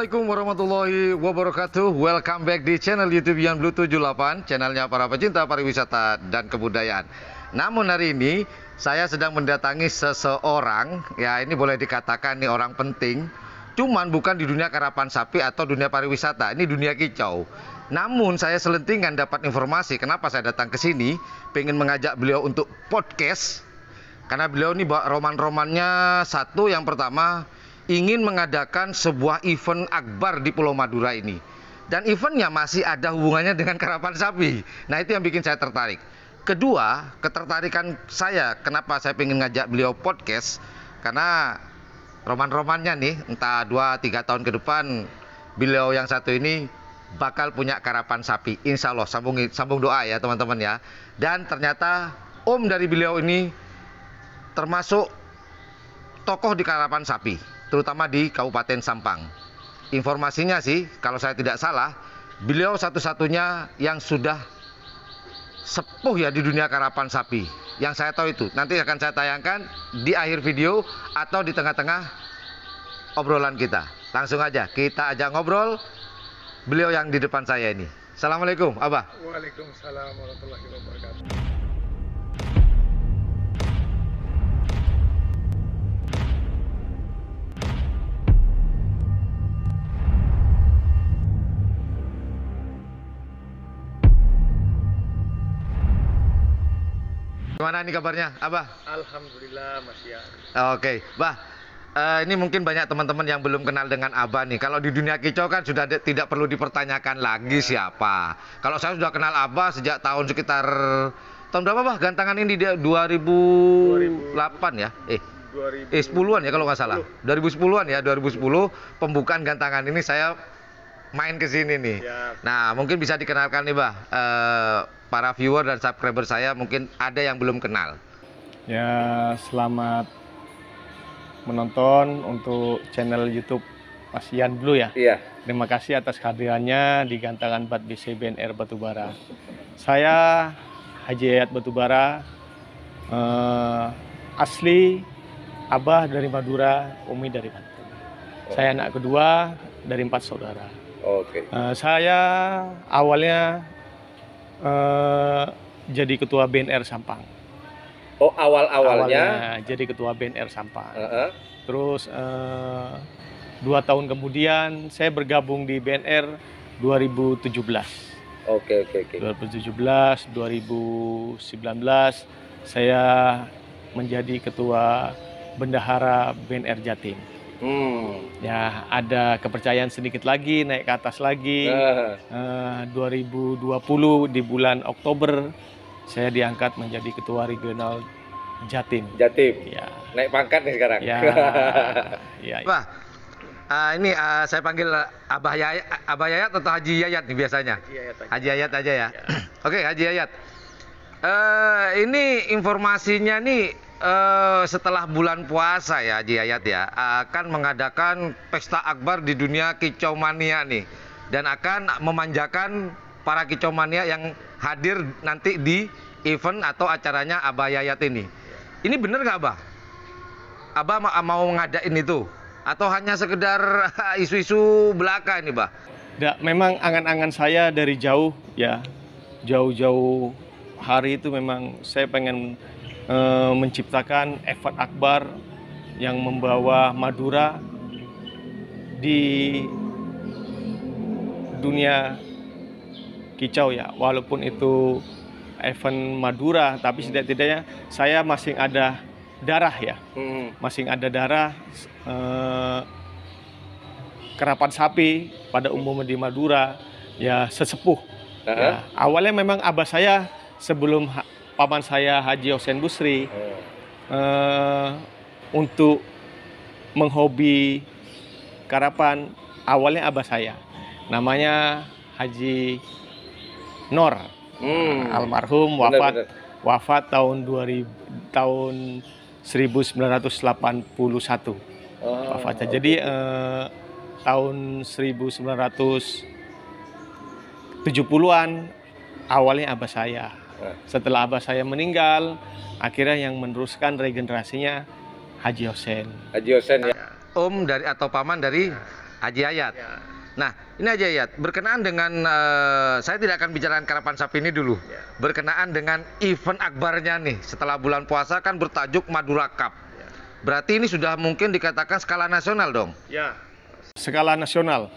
Assalamualaikum warahmatullahi wabarakatuh. Welcome back di channel YouTube Yan Blue 78, channelnya para pecinta pariwisata dan kebudayaan. Namun hari ini saya sedang mendatangi seseorang, ya ini boleh dikatakan nih orang penting. Cuman bukan di dunia karapan sapi atau dunia pariwisata, ini dunia kicau. Namun saya selentingan dapat informasi kenapa saya datang ke sini, pengen mengajak beliau untuk podcast. Karena beliau ini bawa roman-romannya satu, yang pertama ingin mengadakan sebuah event akbar di Pulau Madura ini. Dan eventnya masih ada hubungannya dengan karapan sapi. Nah itu yang bikin saya tertarik. Kedua, ketertarikan saya kenapa saya pengen ngajak beliau podcast, karena roman-romannya nih, entah 2-3 tahun ke depan beliau yang satu ini bakal punya karapan sapi. Insya Allah, sambung doa ya teman-teman ya. Dan ternyata om dari beliau ini termasuk tokoh di karapan sapi, terutama di Kabupaten Sampang. Informasinya sih, kalau saya tidak salah, beliau satu-satunya yang sudah sepuh ya di dunia karapan sapi. Yang saya tahu itu, nanti akan saya tayangkan di akhir video atau di tengah-tengah obrolan kita. Langsung aja, kita ajak ngobrol beliau yang di depan saya ini. Assalamualaikum, Abah. Waalaikumsalam warahmatullahi wabarakatuh. Gimana nih kabarnya, Abah? Alhamdulillah Mas ya. Oke, Bah. Ini mungkin banyak teman-teman yang belum kenal dengan Abah nih. Kalau di dunia kicau kan sudah tidak perlu dipertanyakan lagi siapa. Kalau saya sudah kenal Abah sejak tahun sekitar tahun berapa, Bah? Gantangan ini dia 2008 ya? 10-an ya kalau nggak salah. 2010-an ya, 2010 pembukaan gantangan ini saya main ke sini nih. Ya. Nah, mungkin bisa dikenalkan nih, Bah. Para viewer dan subscriber saya mungkin ada yang belum kenal. Ya, selamat menonton untuk channel YouTube Mas Yan Blue ya. Iya. Terima kasih atas kehadirannya di Gantangan 4 BC BNR Batubara. Saya Haji Yayat Batubara, asli Abah dari Madura, Umi dari Banten. Saya anak kedua dari 4 saudara. Oke. Saya awalnya jadi ketua BNR Sampang. Oh, awalnya jadi ketua BNR Sampang. Terus 2 tahun kemudian saya bergabung di BNR 2017. Oke. 2017, 2019 saya menjadi ketua bendahara BNR Jatim. Ya, ada kepercayaan sedikit lagi, naik ke atas lagi. 2020 di bulan Oktober saya diangkat menjadi ketua regional Jatim. Ya. Naik pangkat nih sekarang. Ya. Ya. Pak, ini saya panggil Abah Yayat atau Haji Yayat nih biasanya? Haji Yayat aja ya. Oke, Haji Yayat. Ini informasinya nih, setelah bulan puasa ya Haji Yayat ya, akan mengadakan pesta akbar di dunia kicau mania nih, dan akan memanjakan para kicau mania yang hadir nanti di event atau acaranya Abah Yayat ini. Ini bener nggak, Abah? Abah mau ngadain itu atau hanya sekedar isu-isu belaka ini, Bah? Memang angan-angan saya dari jauh ya, jauh-jauh hari itu memang saya pengen menciptakan event akbar yang membawa Madura di dunia kicau ya. Walaupun itu event Madura, tapi setidaknya saya masih ada darah ya. Masih ada darah karapan sapi pada umumnya di Madura ya, sesepuh. Ya, awalnya memang abah saya sebelum paman saya Haji Hussein Busri untuk menghobi karapan, awalnya abah saya namanya Haji Nor, almarhum wafat tahun 1981 wafatnya. Jadi tahun 1970-an awalnya abah saya. Setelah abah saya meninggal, akhirnya yang meneruskan regenerasinya Haji Hussein. Haji Hussein ya. Om dari atau paman dari Haji Hayat. Ya. Nah, ini Haji Hayat, berkenaan dengan saya tidak akan bicarakan karapan sapi ini dulu. Ya. Berkenaan dengan event akbarnya nih, setelah bulan puasa kan bertajuk Madura Cup. Ya. Berarti ini sudah mungkin dikatakan skala nasional dong? Ya. Skala nasional.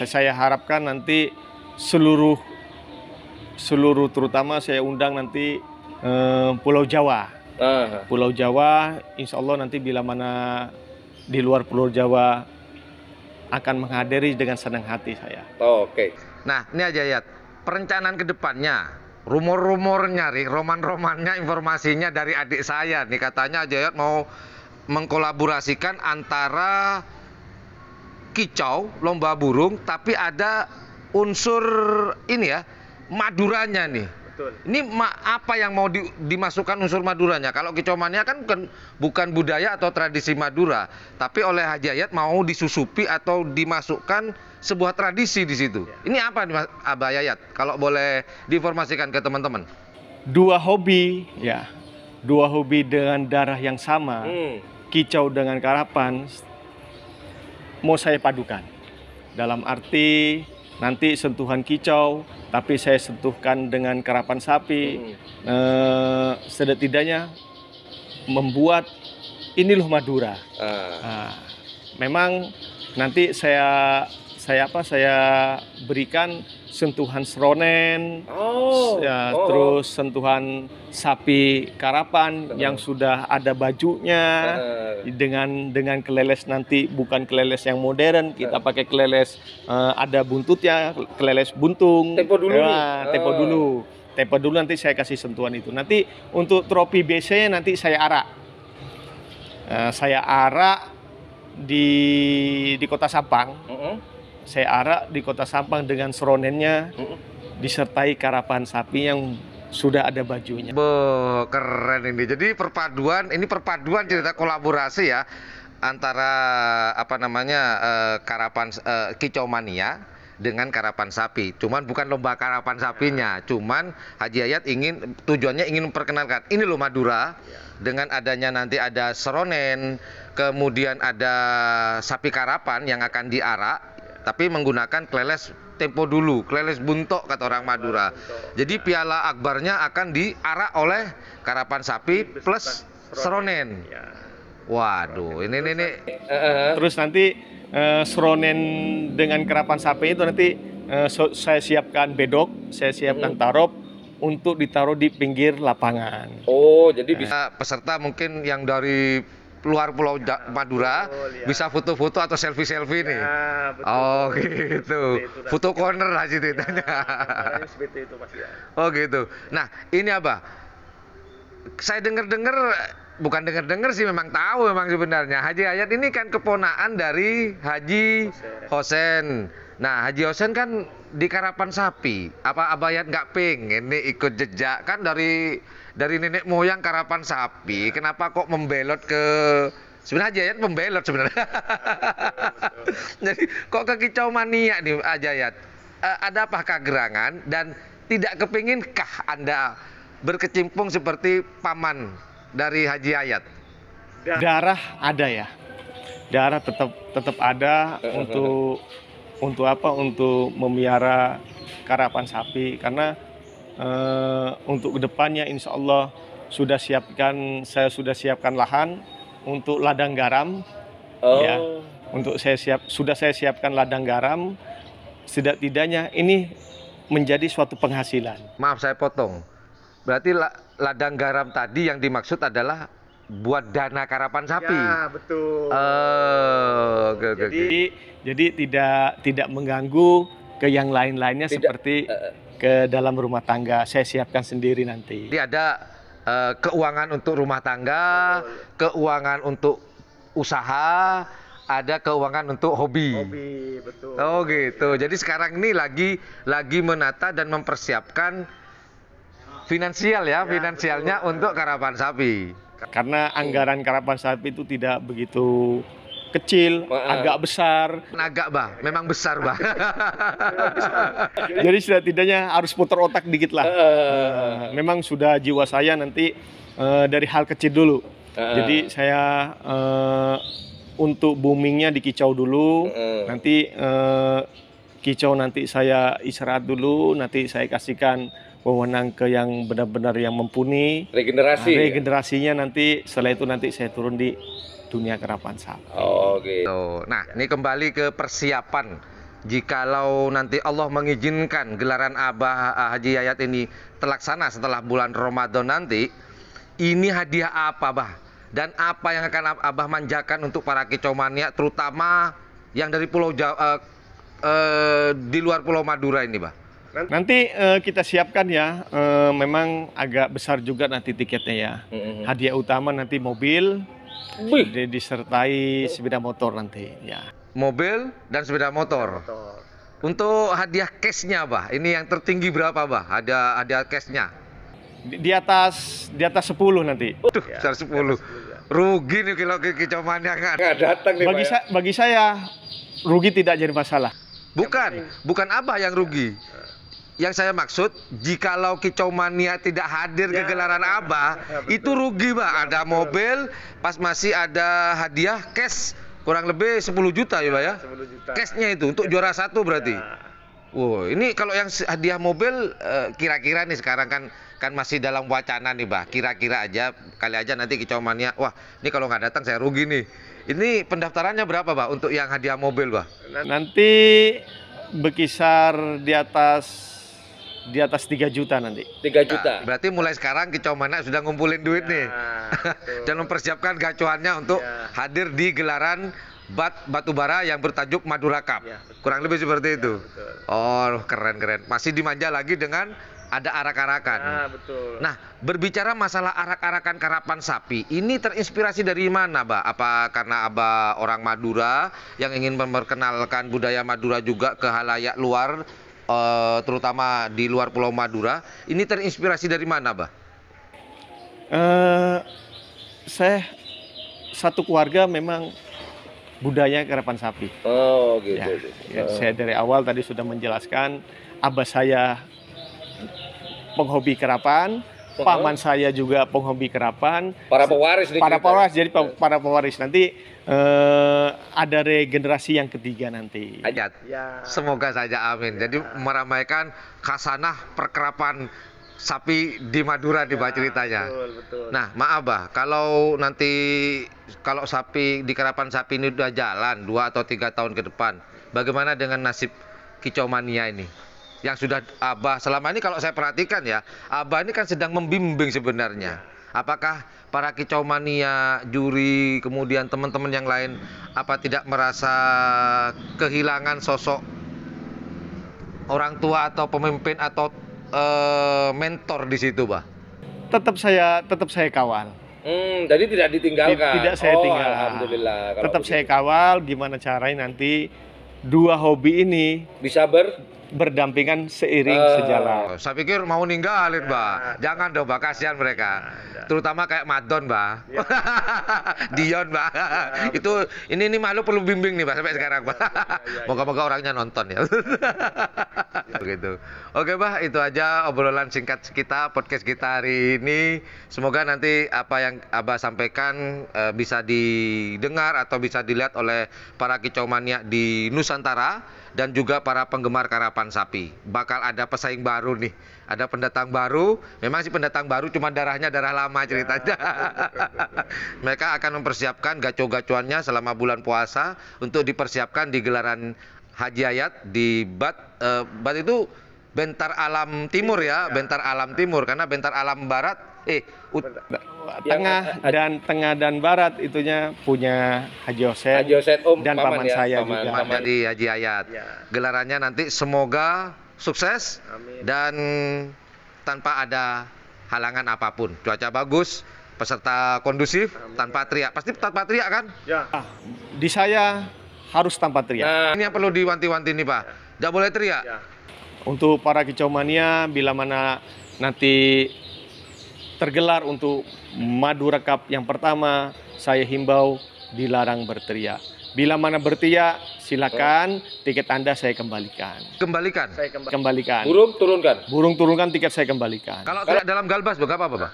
Saya harapkan nanti seluruh terutama saya undang nanti Pulau Jawa. Pulau Jawa, insya Allah nanti bila mana di luar Pulau Jawa akan menghadiri dengan senang hati saya. Oke. Nah, ini Haji Hayat, perencanaan ke depannya, rumor-rumornya, roman-romannya, informasinya dari adik saya nih, katanya Haji Hayat mau mengkolaborasikan antara kicau, lomba burung, tapi ada unsur ini ya, Maduranya nih. Betul. Ini apa yang mau dimasukkan unsur Maduranya? Kalau kicau mania kan bukan budaya atau tradisi Madura, tapi oleh Haji Hayat mau disusupi atau dimasukkan sebuah tradisi di situ. Ya. Ini apa nih Abah Hayat? Kalau boleh diinformasikan ke teman-teman. Dua hobi dengan darah yang sama, kicau dengan karapan, mau saya padukan. Dalam arti nanti sentuhan kicau, tapi saya sentuhkan dengan karapan sapi. Setidaknya membuat ini loh Madura. Memang nanti saya berikan sentuhan seronen, terus sentuhan sapi karapan yang sudah ada bajunya, dengan keleles nanti bukan keleles yang modern, kita pakai keleles ada buntutnya, keleles buntung. Tempo dulu Tempo dulu nanti saya kasih sentuhan itu. Nanti untuk trofi BC nanti saya arak. Saya arak di Kota Sampang. Saya arak di Kota Sampang dengan seronennya, disertai karapan sapi yang sudah ada bajunya. Keren ini. Jadi perpaduan cerita kolaborasi ya antara karapan kicau mania dengan karapan sapi. Cuman bukan lomba karapan sapinya, cuman Haji Hayat tujuannya ingin memperkenalkan ini loh Madura. Dengan adanya nanti ada seronen, kemudian ada sapi karapan yang akan diarak, tapi menggunakan keleles tempo dulu, keleles buntok kata orang Madura. Jadi piala akbarnya akan diarak oleh karapan sapi plus seronen. Waduh, ini. Terus nanti seronen dengan karapan sapi itu nanti saya siapkan bedok, saya siapkan tarop untuk ditaruh di pinggir lapangan. Oh, jadi bisa peserta mungkin yang dari luar Pulau Madura bisa foto-foto atau selfie-selfie nih. Betul. Oh gitu. Foto corner lah ceritanya. Seperti itu Mas ya. Oh gitu. Nah ini apa? Saya bukan dengar sih, memang tahu memang sebenarnya Haji Hayat ini kan keponakan dari Haji Hosen. Nah Haji Hosen kan di karapan sapi. Apa Abah Hayat nggak pengen nih ikut jejak kan dari nenek moyang karapan sapi? Kenapa kok membelot ke sebenarnya Haji Hayat membelot sebenarnya. Jadi kok ke kicau mania nih Haji Hayat? Ada apakah gerangan dan tidak kepenginkah Anda berkecimpung seperti paman dari Haji Hayat? Darah ada ya. Darah tetap ada untuk apa? Untuk memelihara karapan sapi, karena untuk kedepannya insya Allah saya sudah siapkan lahan untuk ladang garam. Ya, sudah saya siapkan ladang garam. Setidaknya ini menjadi suatu penghasilan. Maaf saya potong. Berarti ladang garam tadi yang dimaksud adalah buat dana karapan sapi. Ya, betul. Okay. Jadi tidak mengganggu ke yang lain-lainnya seperti ke dalam rumah tangga. Saya siapkan sendiri nanti. Jadi ada keuangan untuk rumah tangga, keuangan untuk usaha, ada keuangan untuk hobi. Betul. Oh gitu. Jadi sekarang ini lagi menata dan mempersiapkan finansialnya untuk karapan sapi. Karena anggaran karapan sapi itu tidak begitu kecil, agak besar. Memang besar, Bah. Jadi setidaknya harus putar otak dikit lah. Memang sudah jiwa saya nanti dari hal kecil dulu. Jadi saya untuk boomingnya dikicau dulu. Nanti kicau nanti saya istirahat dulu. Nanti saya kasihkan wewenang ke yang benar-benar yang mumpuni. Regenerasi. Regenerasinya nanti setelah itu nanti saya turun di dunia karapan sapi. Oh, gitu. Nah, ini kembali ke persiapan. Jikalau nanti Allah mengizinkan gelaran Abah Haji Yayat ini terlaksana setelah bulan Ramadan nanti, ini hadiah apa, Bah? Dan apa yang akan Abah manjakan untuk para kicau mania, terutama yang dari Pulau Jawa, di luar Pulau Madura ini, Bah? Nanti kita siapkan ya, memang agak besar juga nanti tiketnya ya. Hadiah utama nanti mobil, disertai sepeda motor nanti ya. Mobil dan sepeda motor. Untuk hadiah cashnya, Bah, ini yang tertinggi berapa, Bah? Ada hadiah cashnya? Di atas 10 nanti. Tuh, 10. Rugi nih kalau kicau mania kan. Nggak datang nih, Pak, ya? Bagi saya rugi tidak jadi masalah. Bukan Abah yang rugi. Yang saya maksud, jikalau kicau mania tidak hadir ke gelaran Abah, itu rugi, Bah. Ada mobil, pas masih ada hadiah cash kurang lebih 10 juta ya, Pak ya? 10 juta. Cashnya itu untuk juara 1 berarti. Wow, ini kalau yang hadiah mobil kira-kira nih sekarang kan masih dalam wacana nih, Bah. Kira-kira aja, kali aja nanti kicau mania, wah, ini kalau nggak datang saya rugi nih. Ini pendaftarannya berapa, Bah, untuk yang hadiah mobil, Bah? Nanti berkisar di atas 3 juta nanti. 3 juta. Nah, berarti mulai sekarang kicau mania sudah ngumpulin duit nih. Dan mempersiapkan gacuannya untuk hadir di gelaran batubara yang bertajuk Madura Cup. Kurang lebih seperti itu. Oh, keren. Masih dimanja lagi dengan ada arak-arakan. Betul. Nah, berbicara masalah arak-arakan karapan sapi, ini terinspirasi dari mana, Bah? Apa karena Abah orang Madura yang ingin memperkenalkan budaya Madura juga ke halayak luar, terutama di luar Pulau Madura? Ini terinspirasi dari mana, Bah? Saya satu keluarga memang budaya karapan sapi. Oh, gitu. Ya, saya dari awal tadi sudah menjelaskan, abah saya penghobi karapan, paman saya juga penghobi karapan. Para pewaris nih. Jadi para pewaris nanti ada regenerasi yang ketiga nanti. Ajat. Semoga saja, amin. Jadi meramaikan khasanah perkerapan sapi di Madura di Bah ceritanya. Betul. Nah, maaf, Bah, kalau sapi di karapan sapi ini udah jalan 2 atau 3 tahun ke depan, bagaimana dengan nasib kicau mania ini? Yang sudah Abah selama ini, kalau saya perhatikan ya, Abah ini kan sedang membimbing sebenarnya. Apakah para kicau mania, juri, kemudian teman-teman yang lain, apa tidak merasa kehilangan sosok orang tua atau pemimpin atau mentor di situ, Bah? Tetap saya kawal. Jadi tidak ditinggalkan. Tidak saya tinggal. Alhamdulillah. Tetap saya kawal gimana caranya nanti dua hobi ini bisa berdampingan seiring sejalan. Saya pikir mau ninggalin, Bah. Jangan dong, Bah, kasihan mereka. Terutama kayak Madon, Bah. Dion, Bah. Itu ini malu perlu bimbing nih, Bah, sampai sekarang, Bah. Moga-moga orangnya nonton ya. Begitu. Oke, Bah, itu aja obrolan singkat kita, podcast kita hari ini. Semoga nanti apa yang Abah sampaikan bisa didengar atau bisa dilihat oleh para kicau mania di Nusantara dan juga para penggemar karapan sapi. Bakal ada pesaing baru nih, ada pendatang baru. Memang sih pendatang baru, cuma darahnya darah lama ceritanya. Mereka akan mempersiapkan gaco-gacuannya selama bulan puasa untuk dipersiapkan di gelaran Haji Yayat di Bat itu Bentar Alam Timur ya, Bentar Alam Timur, karena Bentar Alam Barat tengah dan barat itunya punya Haji Yosef dan paman saya juga. Jadi Haji Yayat. Gelarannya nanti semoga sukses. Amin. Dan tanpa ada halangan apapun. Cuaca bagus, peserta kondusif. Amin. Tanpa teriak. Pasti tanpa teriak kan? Ya. Di saya harus tanpa teriak. Ini yang perlu diwanti-wanti nih, Pak. Tidak boleh teriak. Ya. Untuk para kicau mania, bila mana nanti tergelar untuk Madura Cup yang pertama, saya himbau dilarang berteriak. Bila mana berteriak, silakan tiket Anda saya kembalikan. Kembalikan. Saya kembalikan. Burung turunkan. Burung turunkan, tiket saya kembalikan. Kalau teriak dalam galbas, berapa apa, Pak?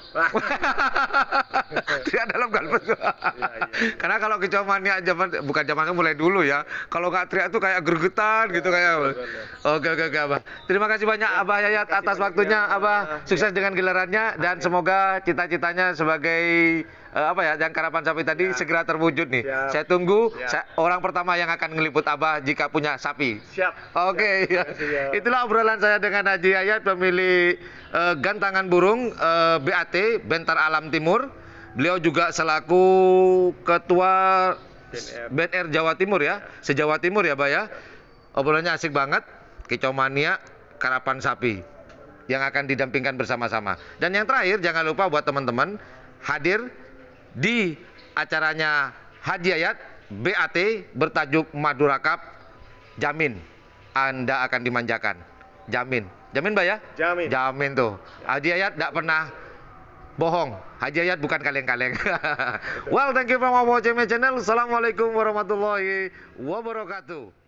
Teriak dalam galbas. Karena kalau kecomannya bukan zamannya mulai dulu ya. Kalau nggak teriak tuh kayak gregetan gitu kayak. Oke, Abah. Terima kasih banyak Abah Yayat atas waktunya, Abah. Sukses dengan gelarannya dan semoga cita-citanya sebagai yang karapan sapi tadi segera terwujud nih. Siap. Saya tunggu orang pertama yang akan ngeliput Abah jika punya sapi. Siap. Oke. Siap. Itulah obrolan saya dengan Haji Yayat, pemilik gantangan burung BAT Bentar Alam Timur. Beliau juga selaku ketua BNR Jawa Timur ya, se-Jawa Timur ya, Bah ya. Obrolannya asik banget, Kicau Mania, karapan sapi yang akan didampingkan bersama-sama. Dan yang terakhir, jangan lupa buat teman-teman hadir di acaranya Haji Yayat BAT bertajuk Madura Cup. Jamin Anda akan dimanjakan. Jamin, Bah ya? Jamin. Jamin tuh. Haji Yayat tidak pernah bohong. Haji Yayat bukan kaleng-kaleng. Well, thank you for watching my channel. Assalamualaikum warahmatullahi wabarakatuh.